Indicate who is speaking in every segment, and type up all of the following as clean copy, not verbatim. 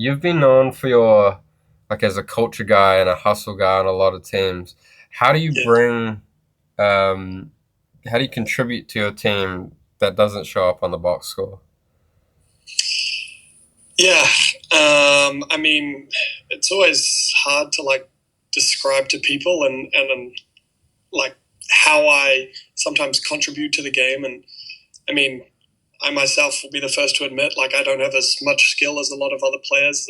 Speaker 1: you've been known for your, like, as a culture guy and a hustle guy on a lot of teams. How do you
Speaker 2: Yeah.
Speaker 1: bring, um, how do you contribute to your team that doesn't show up on the box score?
Speaker 2: Yeah. I mean, it's always hard to like describe to people and like how I sometimes contribute to the game. And I mean, I myself will be the first to admit, like, I don't have as much skill as a lot of other players.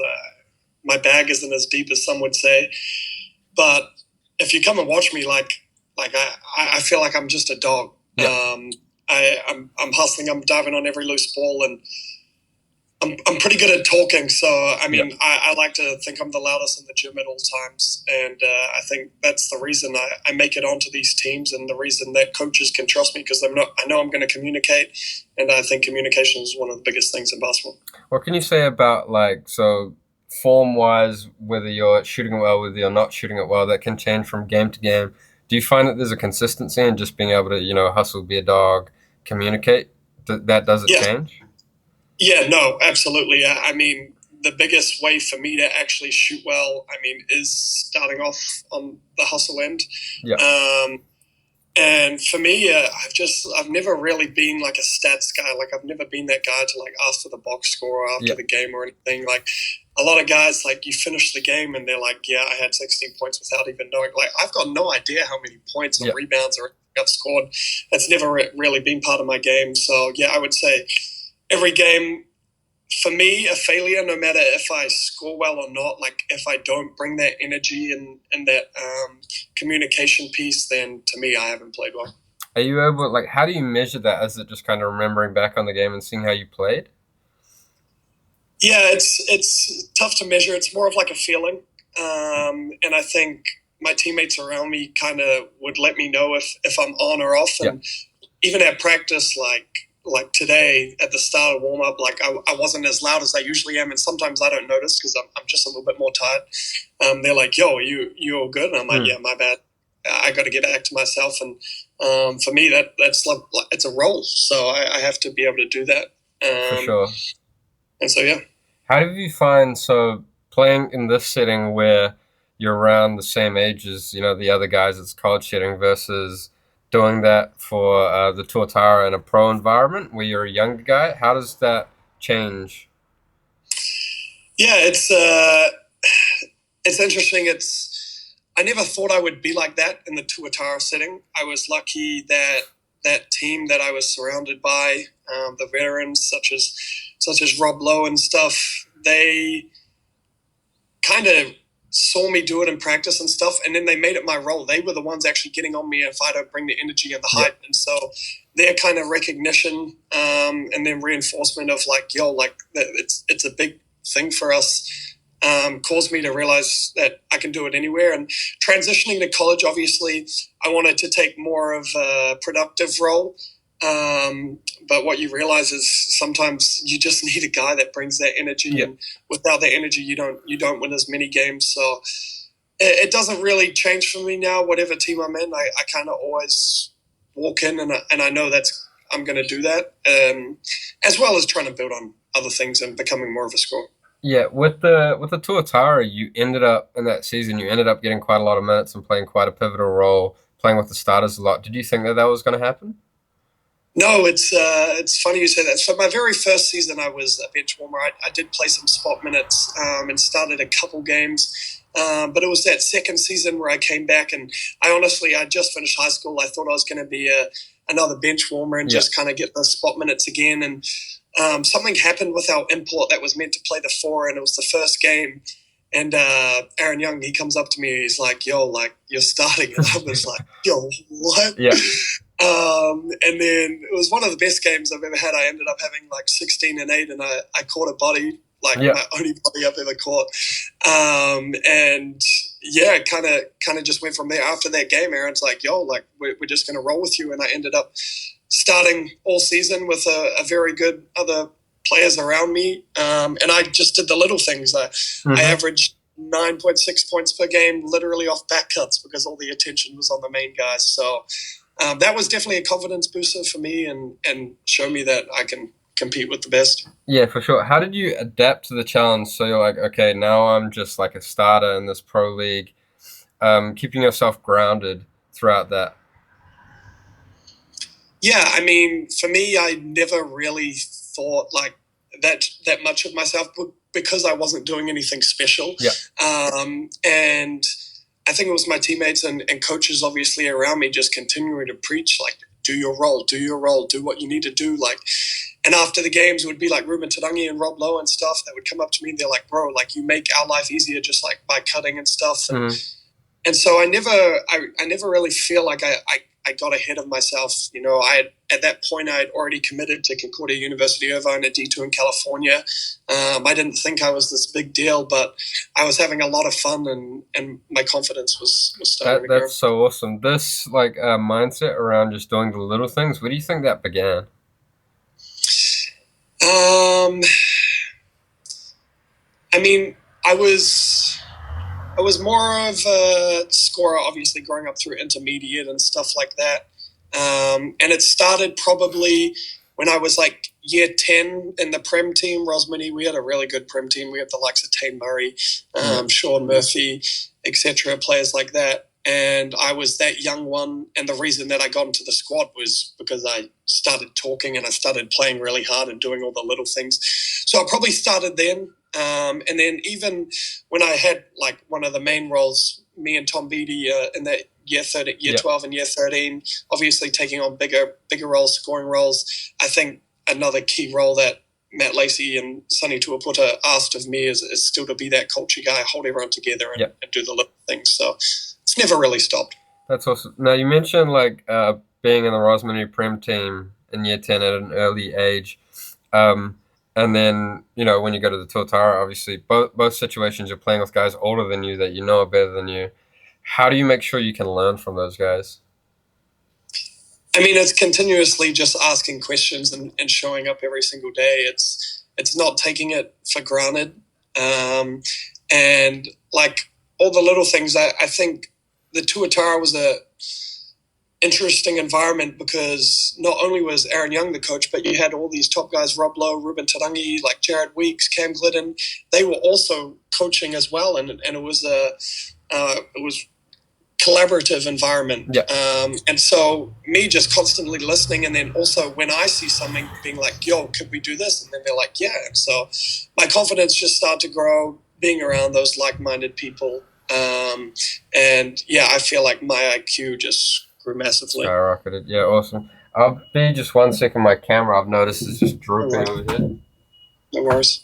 Speaker 2: My bag isn't as deep as some would say. But if you come and watch me, I feel like I'm just a dog.
Speaker 1: Yeah,
Speaker 2: I'm hustling. I'm diving on every loose ball, and I'm pretty good at talking. So I
Speaker 1: yeah.
Speaker 2: mean, I like to think I'm the loudest in the gym at all times, and I think that's the reason I make it onto these teams, and the reason that coaches can trust me because I know I'm going to communicate, and I think communication is one of the biggest things in basketball.
Speaker 1: What can you say about, like, so form wise, whether you're shooting it well, whether you're not shooting it well, that can change from game to game? Do you find that there's a consistency in just being able to, hustle, be a dog, communicate? That does it
Speaker 2: Yeah,
Speaker 1: change?
Speaker 2: yeah, no, absolutely. I mean, the biggest way for me to actually shoot well, I mean, is starting off on the hustle end.
Speaker 1: Yeah,
Speaker 2: Um, And for me, I've never really been like a stats guy. Like I've never been that guy to like ask for the box score after
Speaker 1: yeah,
Speaker 2: the game or anything. Like a lot of guys, like you finish the game and they're like, yeah, I had 16 points without even knowing. Like I've got no idea how many points or
Speaker 1: yeah.
Speaker 2: rebounds or I've scored. That's never really been part of my game. So yeah, I would say every game for me, a failure, no matter if I score well or not, like if I don't bring that energy and that communication piece, then to me, I haven't played well.
Speaker 1: Are you able, like, how do you measure that? Is it just kind of remembering back on the game and seeing how you played?
Speaker 2: Yeah, it's tough to measure. It's more of like a feeling, and I think my teammates around me kind of would let me know if I'm on or off.
Speaker 1: Yeah,
Speaker 2: And even at practice, like today at the start of warm up, like I wasn't as loud as I usually am, and sometimes I don't notice because I'm just a little bit more tired. They're like, "Yo, you all good?" And I'm like,
Speaker 1: mm,
Speaker 2: "Yeah, my bad. I got to get back to myself." And for me, that's like it's a role, so I have to be able to do that.
Speaker 1: for
Speaker 2: Um,
Speaker 1: sure.
Speaker 2: and so yeah.
Speaker 1: How do you find, so playing in this setting where you're around the same age as, the other guys that's college setting versus doing that for the Tuatara in a pro environment where you're a younger guy? How does that change?
Speaker 2: Yeah, it's interesting. It's I never thought I would be like that in the Tuatara setting. I was lucky that that team that I was surrounded by, the veterans such as Rob Lowe and stuff, they kind of saw me do it in practice and stuff, and then they made it my role. They were the ones actually getting on me if I don't bring the energy and the
Speaker 1: Yeah,
Speaker 2: hype, and so their kind of recognition and then reinforcement of like, yo, like it's a big thing for us. Caused me to realize that I can do it anywhere. And transitioning to college, obviously, I wanted to take more of a productive role. But what you realize is sometimes you just need a guy that brings that energy,
Speaker 1: yeah,
Speaker 2: and without that energy, you don't win as many games. So it doesn't really change for me now. Whatever team I'm in, I kind of always walk in and I know that's I'm going to do that, as well as trying to build on other things and becoming more of a scorer.
Speaker 1: yeah. With the Tuatara, you ended up in that season. You ended up getting quite a lot of minutes and playing quite a pivotal role, playing with the starters a lot. Did you think that that was going to happen?
Speaker 2: No, it's funny you say that. So my very first season, I was a bench warmer. I did play some spot minutes and started a couple games, but it was that second season where I came back, and I just finished high school. I thought I was going to be another bench warmer and
Speaker 1: Yeah,
Speaker 2: just kind of get the spot minutes again. And something happened with our import that was meant to play the four, and it was the first game. And Aaron Young, he comes up to me. He's like, "Yo, like you're starting," and I was like, "Yo, what?"
Speaker 1: yeah,
Speaker 2: And then it was one of the best games I've ever had. I ended up having like 16 and 8, and I caught a body, like
Speaker 1: yeah.
Speaker 2: my only body I've ever caught. And yeah, kind of just went from there. After that game, Aaron's like, "Yo, like we're just gonna roll with you," and I ended up starting all season with a very good other players around me, and I just did the little things. I
Speaker 1: Hmm.
Speaker 2: averaged 9.6 points per game, literally off back cuts because all the attention was on the main guys. So that was definitely a confidence booster for me, and show me that I can compete with the best.
Speaker 1: Yeah, for sure. How did you adapt to the challenge? So you're like, okay, now I'm just like a starter in this pro league. Keeping yourself grounded throughout that.
Speaker 2: Yeah, I mean, for me, I never really thought like that much of myself because I wasn't doing anything special.
Speaker 1: Yeah.
Speaker 2: And I think it was my teammates and coaches obviously around me just continuing to preach like, do your role, do what you need to do. Like, and after the games, it would be like Ruben Tarangi and Rob Lowe and stuff that would come up to me and they're like, bro, like you make our life easier just like by cutting and stuff. And so I never really feel like I got ahead of myself. You know, at that point I had already committed to Concordia University Irvine at D2 in California. I didn't think I was this big deal, but I was having a lot of fun and my confidence was starting to grow.
Speaker 1: That's so awesome. This like mindset around just doing the little things. Where do you think that began?
Speaker 2: I mean, I was more of a scorer, obviously, growing up through intermediate and stuff like that. And it started probably when I was like year 10 in the Prem team, Rosmini. We had a really good Prem team. We had the likes of Tane Murray, Sean Murphy, etc., players like that. And I was that young one. And the reason that I got into the squad was because I started talking and I started playing really hard and doing all the little things. So I probably started then. And then even when I had like one of the main roles, me and Tom Beattie in that year 12 and year 13, obviously taking on bigger roles, scoring roles. I think another key role that Matt Lacey and Sonny Tuaputa asked of me is still to be that culture guy, hold everyone together and do the little things. So it's never really stopped.
Speaker 1: That's awesome. Now you mentioned like being in the Rosmini Prem team in year 10 at an early age. And then, you know, when you go to the Tuatara, obviously, both situations you're playing with guys older than you that you know are better than you. How do you make sure you can learn from those guys?
Speaker 2: I mean, it's continuously just asking questions and showing up every single day. It's not taking it for granted. And like all the little things, I think the Tuatara was a interesting environment because not only was Aaron Young the coach, but you had all these top guys, Rob Lowe, Ruben Tarangi, like Jared Weeks, Cam Glidden. They were also coaching as well, and it was collaborative environment.
Speaker 1: Yeah.
Speaker 2: And so me just constantly listening, and then also when I see something being like, yo, could we do this? And then they're like, yeah. And so my confidence just started to grow being around those like-minded people. And yeah, I feel like my IQ just grew massively.
Speaker 1: Skyrocketed. Yeah, awesome. I'll be just 1 second. My camera, I've noticed, is just drooping over here.
Speaker 2: No worries.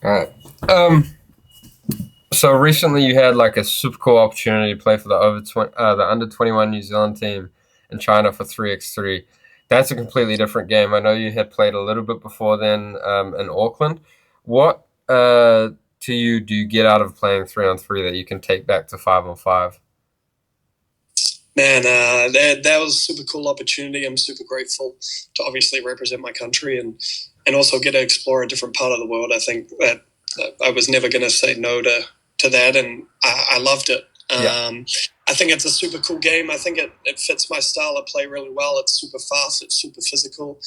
Speaker 1: All right. So recently you had like a super cool opportunity to play for the under 21 New Zealand team in China for 3x3. That's a completely different game. I know you had played a little bit before then in Auckland. What to you do you get out of playing 3-on-3 that you can take back to 5-on-5?
Speaker 2: Man, that was a super cool opportunity. I'm super grateful to obviously represent my country and also get to explore a different part of the world. I think that I was never going to say no to that, and I loved it. I think it's a super cool game. I think it fits my style of play really well. It's super fast. It's super physical.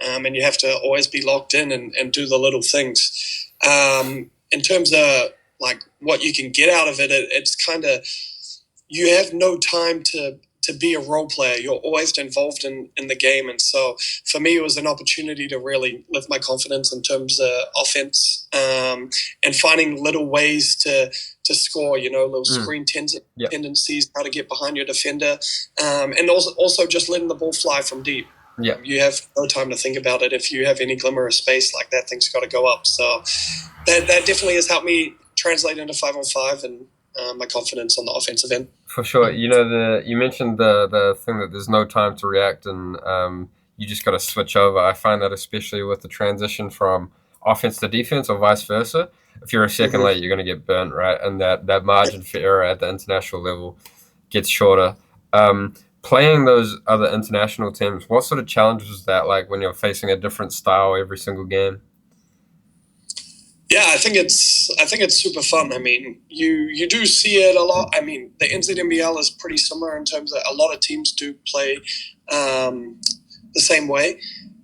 Speaker 2: And you have to always be locked in and do the little things. In terms of like what you can get out of it, it's kind of, you have no time to be a role player. You're always involved in the game. And so for me, it was an opportunity to really lift my confidence in terms of offense and finding little ways to score, you know, little screen tendencies, how to get behind your defender, and also just letting the ball fly from deep.
Speaker 1: Yeah.
Speaker 2: You have no time to think about it. If you have any glimmer of space, like that thing's got to go up. So that definitely has helped me translate into 5-on-5 and my confidence on the offensive end.
Speaker 1: For sure. You know, you mentioned the thing that there's no time to react and you just got to switch over. I find that especially with the transition from offense to defense or vice versa. If you're a second late, you're going to get burnt, right? And that margin for error at the international level gets shorter. playing those other international teams, what sort of challenges is that like when you're facing a different style every single game?
Speaker 2: Yeah, I think it's super fun. I mean, you do see it a lot. I mean, the NZ NBL is pretty similar in terms of a lot of teams do play the same way,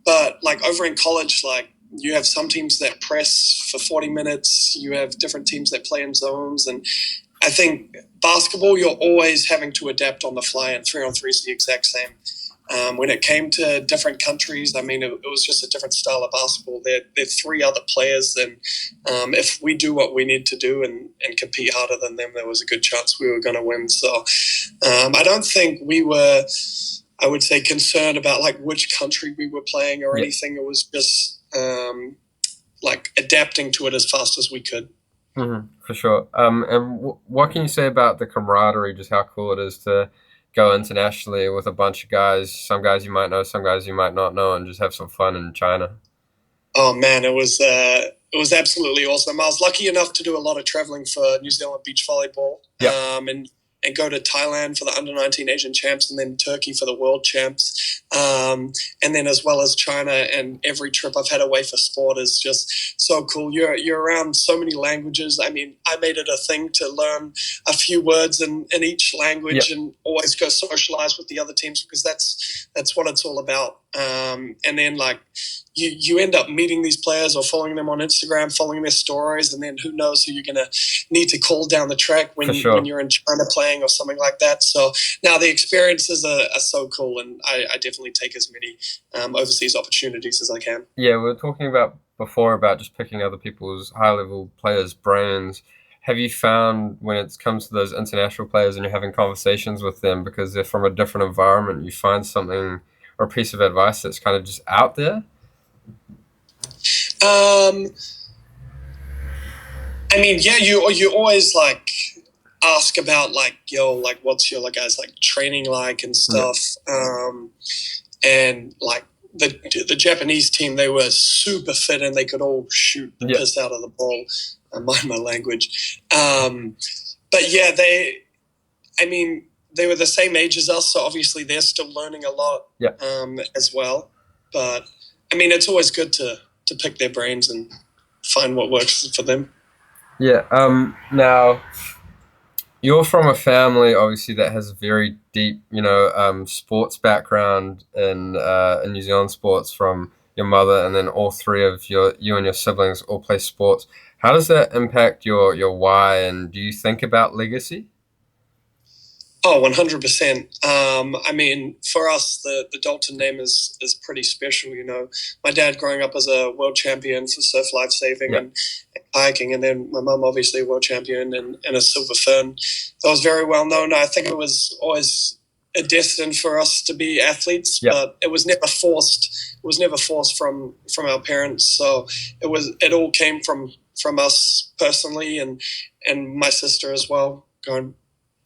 Speaker 2: but like over in college, like you have some teams that press for 40 minutes. You have different teams that play in zones, and I think basketball, you're always having to adapt on the fly, and 3-on-3 is the exact same. When it came to different countries, I mean, it was just a different style of basketball. They're three other players, and if we do what we need to do and compete harder than them, there was a good chance we were going to win. So I don't think we were, I would say, concerned about like which country we were playing or anything. It was just like adapting to it as fast as we could.
Speaker 1: For sure. And what can you say about the camaraderie? Just how cool it is to go internationally with a bunch of guys. Some guys you might know, some guys you might not know, and just have some fun in China.
Speaker 2: Oh man, it was absolutely awesome. I was lucky enough to do a lot of traveling for New Zealand beach volleyball,
Speaker 1: Yeah.
Speaker 2: and go to Thailand for the under-19 Asian champs, and then Turkey for the world champs, and then as well as China. And every trip I've had away for sport is just so cool. You're around so many languages. I mean, I made it a thing to learn a few words in each language, and always go socialize with the other teams, because that's what it's all about. And then like you end up meeting these players or following them on Instagram, following their stories, and then who knows who you're going to need to call down the track when you're in China playing or something like that. So now the experiences are so cool, and I definitely take as many overseas opportunities as I can.
Speaker 1: Yeah, we were talking about before about just picking other people's high-level players' brains. Have you found when it comes to those international players and you're having conversations with them because they're from a different environment, you find something or a piece of advice that's kind of just out there?
Speaker 2: Um, I mean, yeah, you always like ask about like like what's your like guys like training like and stuff, and like the Japanese team, they were super fit and they could all shoot the piss out of the ball. Mind my language, but yeah, I mean, they were the same age as us, so obviously they're still learning a lot, as well. But I mean, it's always good to pick their brains and find what works for them.
Speaker 1: Yeah. Now you're from a family, obviously, that has a very deep, sports background in New Zealand sports from your mother, and then all three of you and your siblings all play sports. How does that impact your why, and do you think about legacy?
Speaker 2: Oh, 100%. I mean, for us, the Dalton name is pretty special. You know, my dad growing up as a world champion for surf life saving and hiking, and then my mum obviously a world champion and a silver fern. That was very well known. I think it was always a destined for us to be athletes, but it was never forced. It was never forced from our parents. So it all came from us personally, and my sister as well, going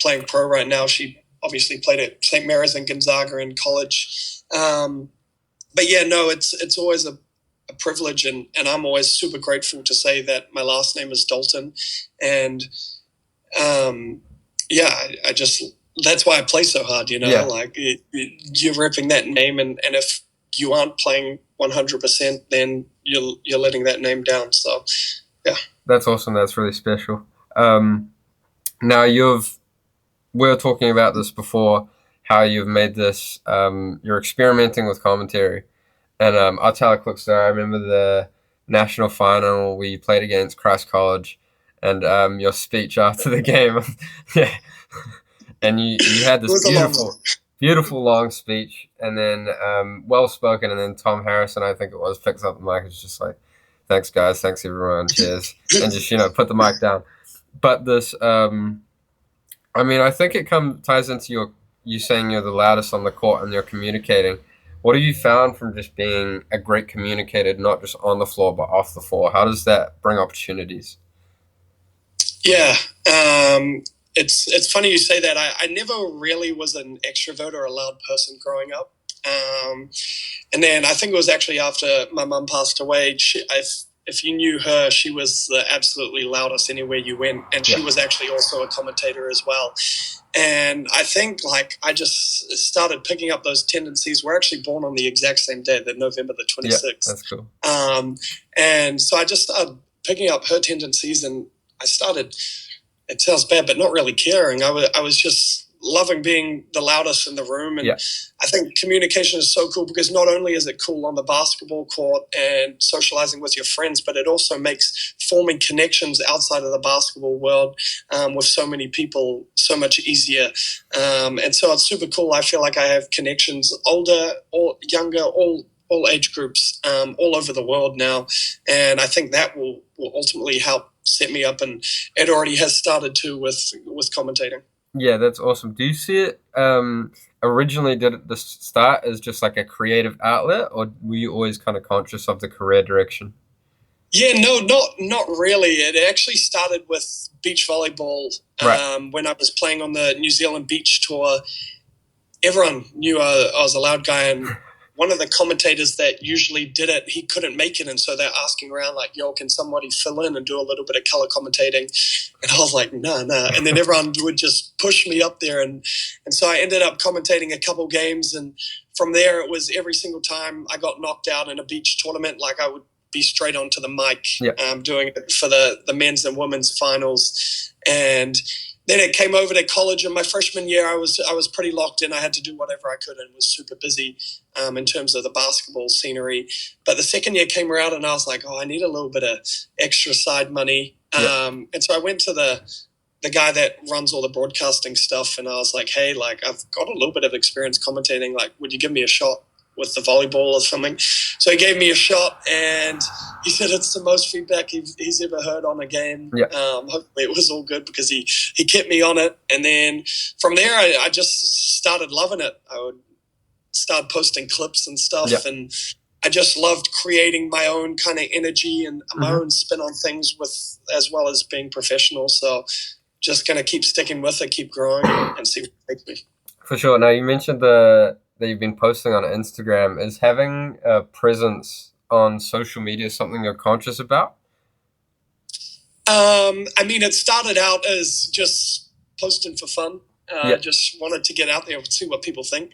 Speaker 2: playing pro right now. She obviously played at St. Mary's and Gonzaga in college. But yeah, no, it's always a privilege, and I'm always super grateful to say that my last name is Dalton. And I just, that's why I play so hard, like you're ripping that name, and if you aren't playing 100%, then you're letting that name down. So yeah.
Speaker 1: That's awesome. That's really special. Now we were talking about this before, how you've made this, you're experimenting with commentary. And Aotearoa Clickstar, I remember the national final we played against Christ College, and your speech after the game. Yeah. And you had this beautiful long speech, and then well spoken, and then Tom Harrison, I think it was, picks up the mic. It's just like, thanks guys, thanks everyone, cheers, and just put the mic down. But this, I mean, I think it ties into you saying you're the loudest on the court and you're communicating. What have you found from just being a great communicator, not just on the floor but off the floor? How does that bring opportunities?
Speaker 2: Yeah, it's funny you say that. I never really was an extrovert or a loud person growing up. And then I think it was actually after my mum passed away, if you knew her, she was the absolutely loudest anywhere you went, and she was actually also a commentator as well. And I think like I just started picking up those tendencies. We're actually born on the exact same day, the November the 26th.
Speaker 1: Yeah, that's cool.
Speaker 2: And so I just started picking up her tendencies, and I started, it sounds bad, but not really caring. I was just loving being the loudest in the room. And I think communication is so cool because not only is it cool on the basketball court and socializing with your friends, but it also makes forming connections outside of the basketball world with so many people so much easier. And so it's super cool. I feel like I have connections, older or younger, all age groups, all over the world now. And I think that will ultimately help set me up, and it already has started to with commentating.
Speaker 1: Yeah, that's awesome. Do you see it originally, did it the start as just like a creative outlet, or were you always kind of conscious of the career direction?
Speaker 2: Yeah, no, not really. It actually started with beach volleyball. When I was playing on the New Zealand beach tour. Everyone knew I was a loud guy, and one of the commentators that usually did it, he couldn't make it, and so they're asking around like, yo, can somebody fill in and do a little bit of color commentating? And I was like, nah. And then everyone would just push me up there, and so I ended up commentating a couple games, and from there it was every single time I got knocked out in a beach tournament, like I would be straight onto the mic, doing it for the men's and women's finals. And then it came over to college, and my freshman year, I was pretty locked in. I had to do whatever I could and was super busy in terms of the basketball scenery. But the second year came around, and I was like, oh, I need a little bit of extra side money. And so I went to the guy that runs all the broadcasting stuff, and I was like, hey, like I've got a little bit of experience commentating. Like, would you give me a shot with the volleyball or something? So he gave me a shot, and he said it's the most feedback he's ever heard on a game. Hopefully it was all good because he kept me on it. And then from there, I just started loving it. I would start posting clips and stuff, and I just loved creating my own kind of energy and my own spin on things, with as well as being professional. So just going to keep sticking with it, keep growing, and see what it takes me.
Speaker 1: For sure. Now, you mentioned that you've been posting on Instagram. Is having a presence on social media something you're conscious about?
Speaker 2: I mean, it started out as just posting for fun. Just wanted to get out there and see what people think.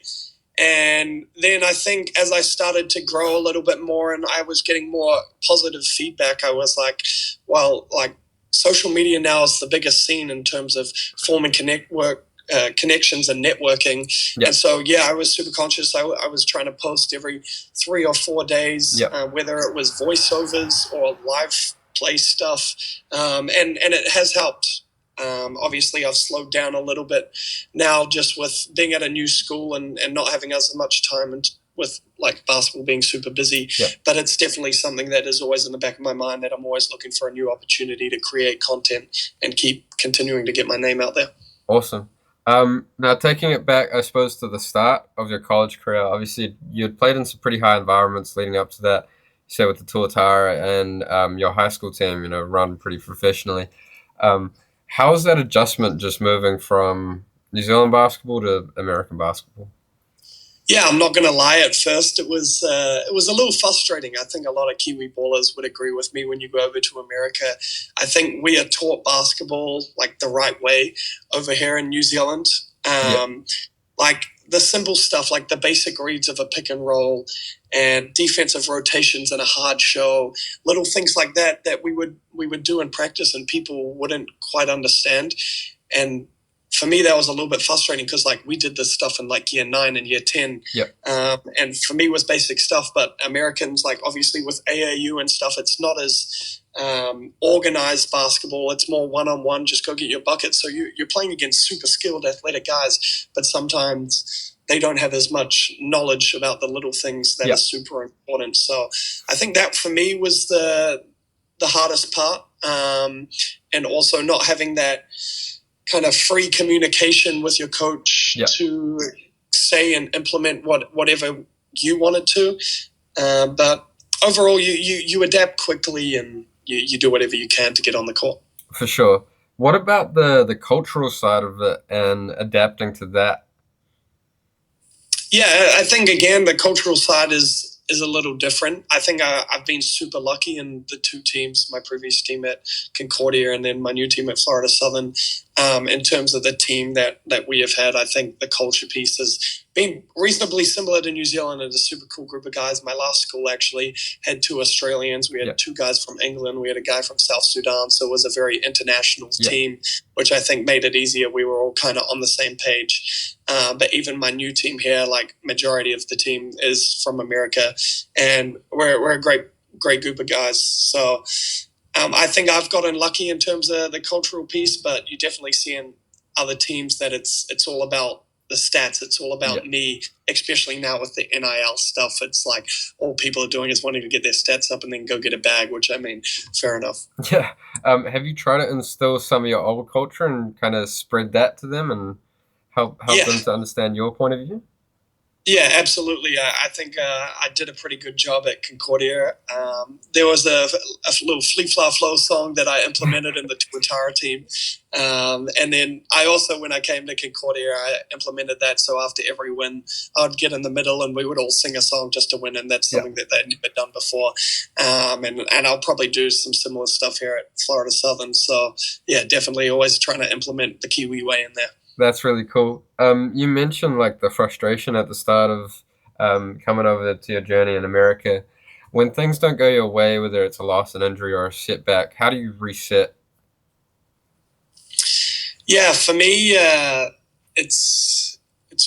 Speaker 2: And then I think as I started to grow a little bit more and I was getting more positive feedback, I was like, well, like social media now is the biggest scene in terms of forming connections and networking. And so, I was super conscious. I was trying to post every 3 or 4 days, whether it was voiceovers or live play stuff. And it has helped. Obviously, I've slowed down a little bit now just with being at a new school and not having as much time and with like basketball being super busy. But it's definitely something that is always in the back of my mind, that I'm always looking for a new opportunity to create content and keep continuing to get my name out there.
Speaker 1: Awesome. Now, taking it back, I suppose, to the start of your college career, obviously you had played in some pretty high environments leading up to that. You said with the Tuatara and your high school team, run pretty professionally. How was that adjustment just moving from New Zealand basketball to American basketball?
Speaker 2: Yeah, I'm not going to lie. At first, it was a little frustrating. I think a lot of Kiwi ballers would agree with me. When you go over to America, I think we are taught basketball like the right way over here in New Zealand. Like the simple stuff, like the basic reads of a pick and roll and defensive rotations in a hard show, little things like that we would do in practice and people wouldn't quite understand. And for me, that was a little bit frustrating because like we did this stuff in like year 9 and year 10. And for me it was basic stuff, but Americans, like obviously with AAU and stuff, it's not as organized basketball. It's more one-on-one, just go get your bucket. So you're playing against super skilled athletic guys, but sometimes they don't have as much knowledge about the little things that are super important. So I think that for me was the hardest part. And also not having that kind of free communication with your coach to say and implement whatever you wanted to. But overall, you adapt quickly and you do whatever you can to get on the court.
Speaker 1: For sure. What about the cultural side of it and adapting to that?
Speaker 2: Yeah, I think, again, the cultural side is is a little different. I think I've been super lucky in the two teams, my previous team at Concordia and then my new team at Florida Southern. In terms of the team that we have had, I think the culture piece has been reasonably similar to New Zealand, and a super cool group of guys. My last school actually had two Australians. We had two guys from England. We had a guy from South Sudan. So it was a very international team, which I think made it easier. We were all kind of on the same page. But even my new team here, like majority of the team is from America, and we're a great group of guys. So I think I've gotten lucky in terms of the cultural piece, but you definitely see in other teams that it's all about the stats. It's all about me, especially now with the NIL stuff. It's like all people are doing is wanting to get their stats up and then go get a bag, which I mean, fair enough.
Speaker 1: Yeah. Have you tried to instill some of your old culture and kind of spread that to them and help them to understand your point of view?
Speaker 2: Yeah, absolutely. I think I did a pretty good job at Concordia. There was a little Flee Fla Flow song that I implemented in the Tuatara team. And then I also, when I came to Concordia, I implemented that. So after every win, I'd get in the middle and we would all sing a song just to win. And that's something that they'd never done before. And I'll probably do some similar stuff here at Florida Southern. So, yeah, definitely always trying to implement the Kiwi way in there.
Speaker 1: That's really cool. You mentioned like the frustration at the start of coming over to your journey in America. When things don't go your way, whether it's a loss, an injury, or a setback, how do you reset?
Speaker 2: Yeah, for me, it's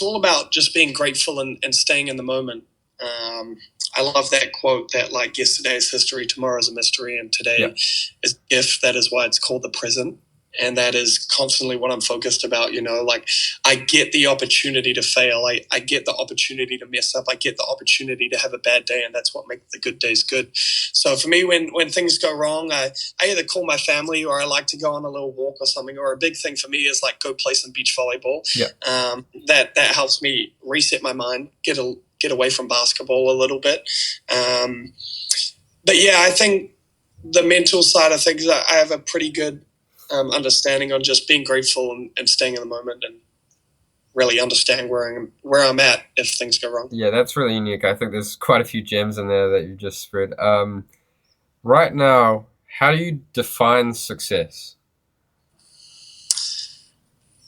Speaker 2: all about just being grateful and staying in the moment. I love that quote that like yesterday is history, tomorrow is a mystery, and today is a gift. That is why it's called the present. And that is constantly what I'm focused about, like I get the opportunity to fail. I get the opportunity to mess up. I get the opportunity to have a bad day, and that's what makes the good days good. So for me, when things go wrong, I either call my family or I like to go on a little walk or something, or a big thing for me is like go play some beach volleyball. That helps me reset my mind, get away from basketball a little bit. But yeah, I think the mental side of things, I have a pretty good understanding on just being grateful and staying in the moment and really understand where I'm at if things go wrong.
Speaker 1: Yeah, that's really unique. I think there's quite a few gems in there that you just spread. Right now, how do you define success?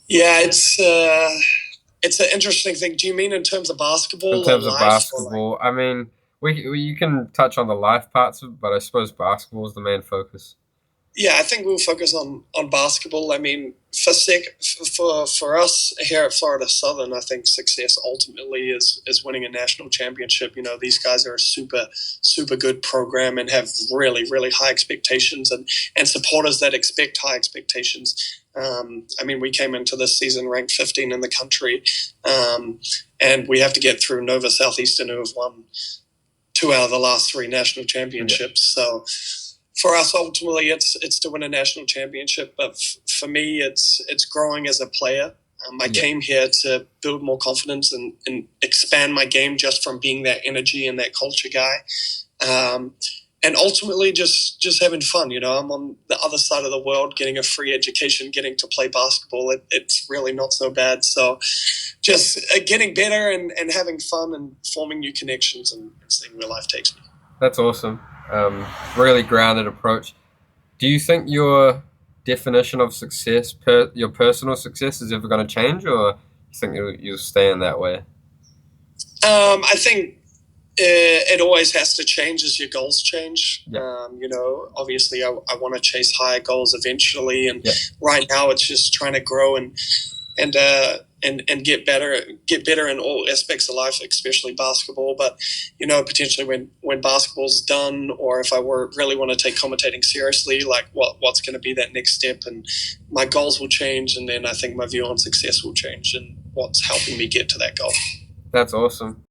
Speaker 2: Yeah, it's an interesting thing. Do you mean in terms of basketball?
Speaker 1: In terms of basketball,
Speaker 2: like...
Speaker 1: I mean, you can touch on the life parts of it, but I suppose basketball is the main focus.
Speaker 2: Yeah, I think we'll focus on basketball. I mean, for us here at Florida Southern, I think success ultimately is winning a national championship. These guys are a super good program and have really really high expectations and supporters that expect high expectations. I mean, we came into this season ranked 15 in the country, and we have to get through Nova Southeastern, who have won 2 out of the last 3 national championships. So for us, ultimately, it's to win a national championship. But for me, it's growing as a player. I came here to build more confidence and expand my game just from being that energy and that culture guy. And ultimately, just having fun. I'm on the other side of the world, getting a free education, getting to play basketball. It's really not so bad. So just getting better and having fun and forming new connections and seeing where life takes me.
Speaker 1: That's awesome. Really grounded approach. Do you think your definition of success, your personal success, is ever going to change, or you think you'll stay in that way?
Speaker 2: I think it always has to change as your goals change. Obviously, I want to chase higher goals eventually, and right now it's just trying to grow and get better in all aspects of life, especially basketball. But potentially when basketball's done, or if I really want to take commentating seriously, like what's going to be that next step, and my goals will change, and then I think my view on success will change, and what's helping me get to that goal.
Speaker 1: That's awesome.